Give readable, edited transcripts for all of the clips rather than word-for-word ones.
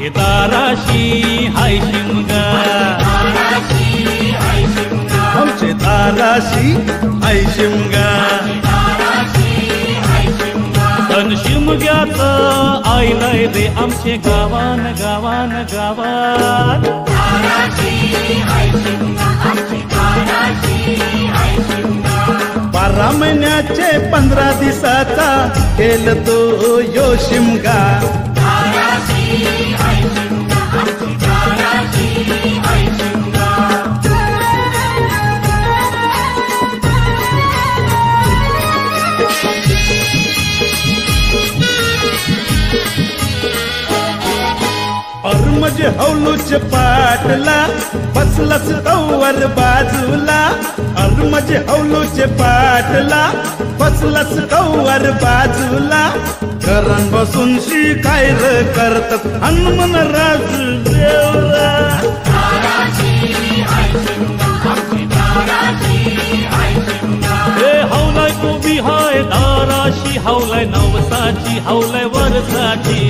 आमचे दाराशी हाय शिमगा, आमचे दाराशी हाय शिमगा. तन शिमग्याचं आईलाय रे आमचे गावान गावान गावात. 12 महिन्याचे 15 दिवसाचा केलं तो यो शिमगा. म्हणजे हौलूच पाटला बसलस तवर बाजूला. म्हणजे हौलूच पाटला बसलस तवर बाजूला. करण बसून शिकायर करतात हनुमान राजू देवरा. हे हौलाय उभी हाय दाराशी, हौलाय नवसाची हौलाय वरसाची.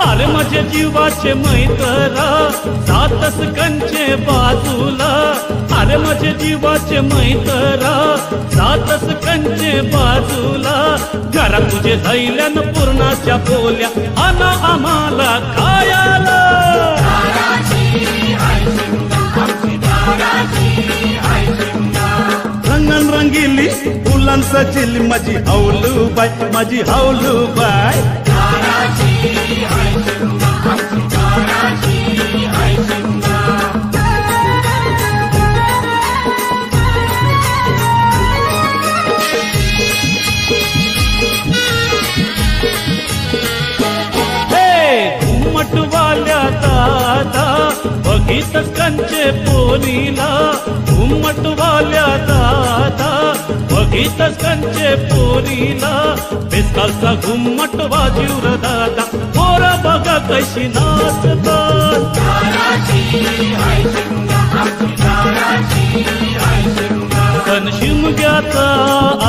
अरे माझे जीवाचे मैत्रा जातस कंचे बाजूला. अरे माझे जीवाचे मैत्रा जातस कंचे बाजूला. घरा तुझे धैल्यान पूर्णाच्या बोल्या आना आम्हाला खायाला. रंगन रंगीली फुलांचा चिल माझी हौलूबाई, माझी हौलूबाई. घुमटवाल्या दादा बघितच कंचे पोरीला. घुमटवाल्या दादा बघितच कंचे पोरीला. बेसकालचा घुमट वाजीवर दादा पोर बघा कशी नाचतात. तन शिमग्याचा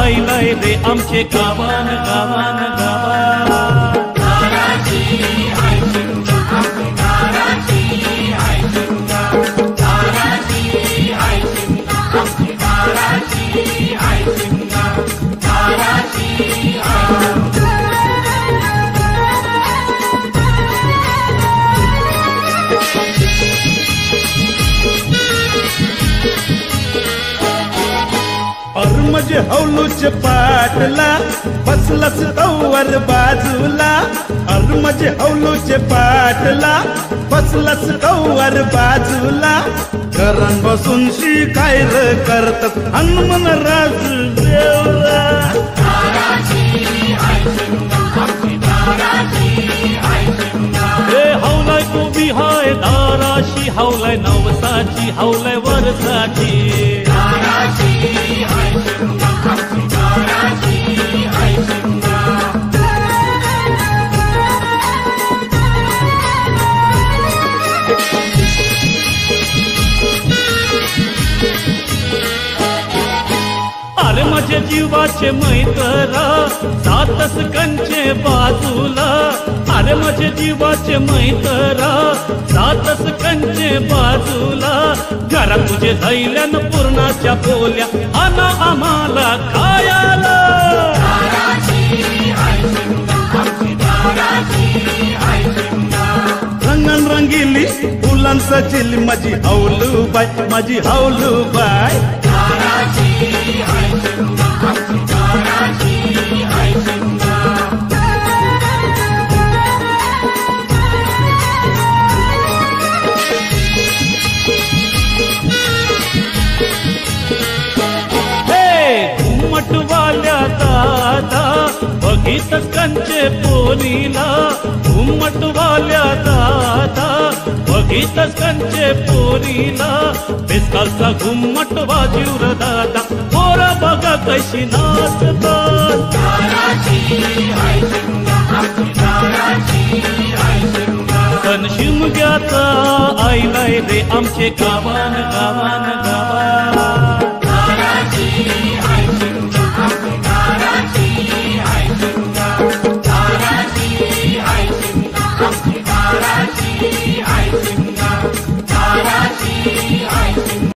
आईलाय रे आमचे गावान गावान गावान. म्हणजे हौलूच पाटला बसलस तवर बाजूला. म्हणजे हौलूच पाटला बसलस तवर बाजूला. करण बसून शिकायर करतात हनुमान राजू देवरा. हे हौलाय उभी हाय दाराशी, हौलाय नवसाची हौलाय वरसाची. अरे माझे जीवाचे मैत्रा जातस कंचे बाजूला. अरे माझे जीवाचे मैत्रा जातस कंचे बाजूला. घरा तुझे धैल्यान पूर्णाच्या बोल्या आना आम्हाला खायाला. रंगन रंगीली फुलांचा चिल माझी हौलूबाई, माझी हौलूबाई. घुमटवाल्या दादा बघितच कंचे पोरीला. घुमटवाल्या दादा बघितच कंचे पोरीला. बेसकालचा घुमट वाजीवर दादा पोर बघा कशी नाचतात. सण शिमग्याचा आईलाय रे आमचे गावान गावान गावान